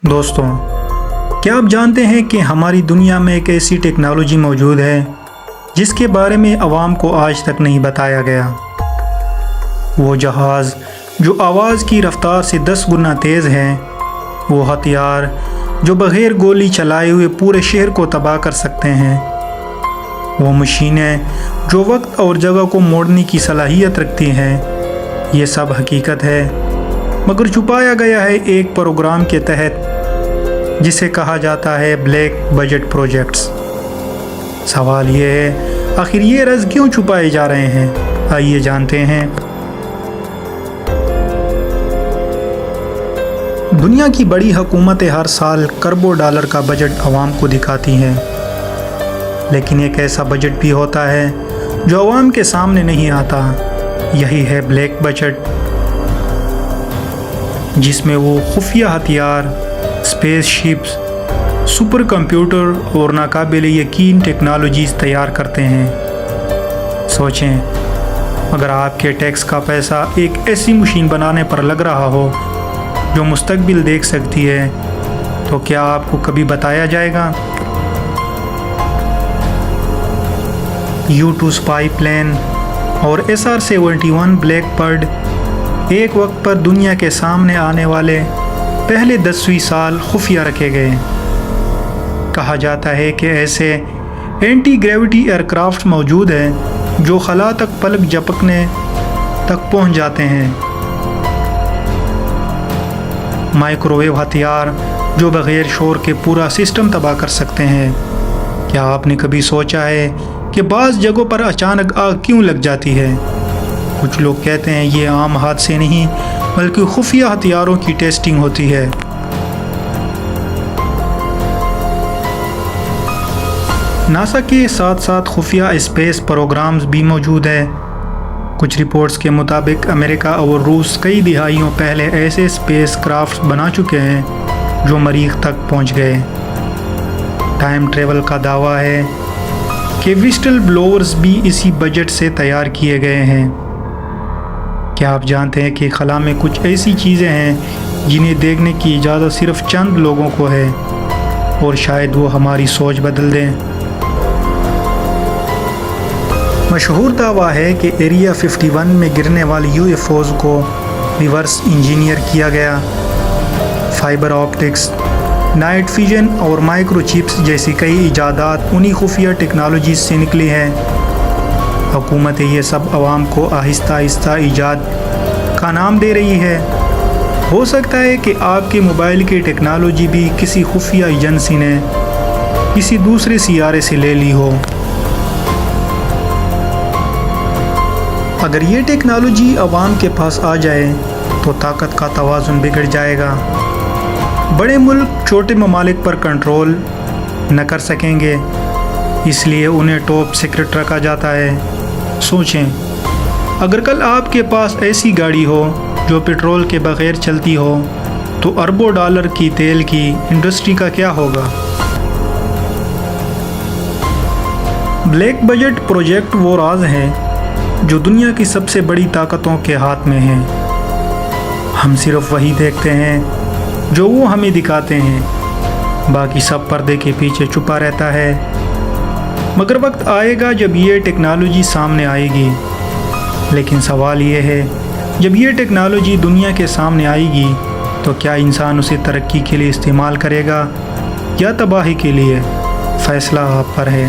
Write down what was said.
دوستوں، کیا آپ جانتے ہیں کہ ہماری دنیا میں ایک ایسی ٹیکنالوجی موجود ہے جس کے بارے میں عوام کو آج تک نہیں بتایا گیا؟ وہ جہاز جو آواز کی رفتار سے 10 گنا تیز ہے، وہ ہتھیار جو بغیر گولی چلائے ہوئے پورے شہر کو تباہ کر سکتے ہیں، وہ مشینیں جو وقت اور جگہ کو موڑنے کی صلاحیت رکھتی ہیں، یہ سب حقیقت ہے، مگر چھپایا گیا ہے ایک پروگرام کے تحت جسے کہا جاتا ہے بلیک بجٹ پروجیکٹس۔ سوال یہ ہے، آخر یہ راز کیوں چھپائے جا رہے ہیں؟ آئیے جانتے ہیں۔ دنیا کی بڑی حکومتیں ہر سال کروڑوں ڈالر کا بجٹ عوام کو دکھاتی ہیں، لیکن ایک ایسا بجٹ بھی ہوتا ہے جو عوام کے سامنے نہیں آتا، یہی ہے بلیک بجٹ، جس میں وہ خفیہ ہتھیار، اسپیس شپس، سپر کمپیوٹر اور ناقابل یقین ٹیکنالوجیز تیار کرتے ہیں۔ سوچیں، اگر آپ کے ٹیکس کا پیسہ ایک ایسی مشین بنانے پر لگ رہا ہو جو مستقبل دیکھ سکتی ہے، تو کیا آپ کو کبھی بتایا جائے گا؟ U2 اسپائی پلین اور SR-71 بلیک برڈ ایک وقت پر دنیا کے سامنے آنے والے پہلے 10ویں سال خفیہ رکھے گئے۔ کہا جاتا ہے کہ ایسے اینٹی گریویٹی ایئر کرافٹ موجود ہیں جو خلا تک پلک جھپکنے تک پہنچ جاتے ہیں، مائکرو ویو ہتھیار جو بغیر شور کے پورا سسٹم تباہ کر سکتے ہیں۔ کیا آپ نے کبھی سوچا ہے کہ بعض جگہوں پر اچانک آگ کیوں لگ جاتی ہے؟ کچھ لوگ کہتے ہیں یہ عام حادثے نہیں بلکہ خفیہ ہتھیاروں کی ٹیسٹنگ ہوتی ہے۔ ناسا کے ساتھ ساتھ خفیہ اسپیس پروگرامز بھی موجود ہیں۔ کچھ رپورٹس کے مطابق امریکہ اور روس کئی دہائیوں پہلے ایسے اسپیس کرافٹس بنا چکے ہیں جو مریخ تک پہنچ گئے۔ ٹائم ٹریول کا دعویٰ ہے کہ وسٹل بلوورز بھی اسی بجٹ سے تیار کیے گئے ہیں۔ کیا آپ جانتے ہیں کہ خلا میں کچھ ایسی چیزیں ہیں جنہیں دیکھنے کی اجازت صرف چند لوگوں کو ہے، اور شاید وہ ہماری سوچ بدل دیں؟ مشہور دعویٰ ہے کہ ایریا 51 میں گرنے والے UFOs کو ریورس انجینئر کیا گیا۔ فائبر آپٹکس، نائٹ ویژن اور مائکرو چپس جیسی کئی ایجادات انہی خفیہ ٹیکنالوجیز سے نکلی ہیں۔ حکومتیں یہ سب عوام کو آہستہ آہستہ ایجاد کا نام دے رہی ہے۔ ہو سکتا ہے کہ آپ کے موبائل کی ٹیکنالوجی بھی کسی خفیہ ایجنسی نے کسی دوسرے سیارے سے لے لی ہو۔ اگر یہ ٹیکنالوجی عوام کے پاس آ جائے تو طاقت کا توازن بگڑ جائے گا۔ بڑے ملک چھوٹے ممالک پر کنٹرول نہ کر سکیں گے، اس لیے انہیں ٹاپ سیکرٹ رکھا جاتا ہے۔ سوچیں، اگر کل آپ کے پاس ایسی گاڑی ہو جو پیٹرول کے بغیر چلتی ہو تو اربوں ڈالر کی تیل کی انڈسٹری کا کیا ہوگا؟ بلیک بجٹ پروجیکٹ وہ راز ہے جو دنیا کی سب سے بڑی طاقتوں کے ہاتھ میں ہیں۔ ہم صرف وہی دیکھتے ہیں جو وہ ہمیں دکھاتے ہیں، باقی سب پردے کے پیچھے چھپا رہتا ہے۔ مگر وقت آئے گا جب یہ ٹیکنالوجی سامنے آئے گی، لیکن سوال یہ ہے، جب یہ ٹیکنالوجی دنیا کے سامنے آئے گی تو کیا انسان اسے ترقی کے لیے استعمال کرے گا یا تباہی کے لیے؟ فیصلہ آپ پر ہے۔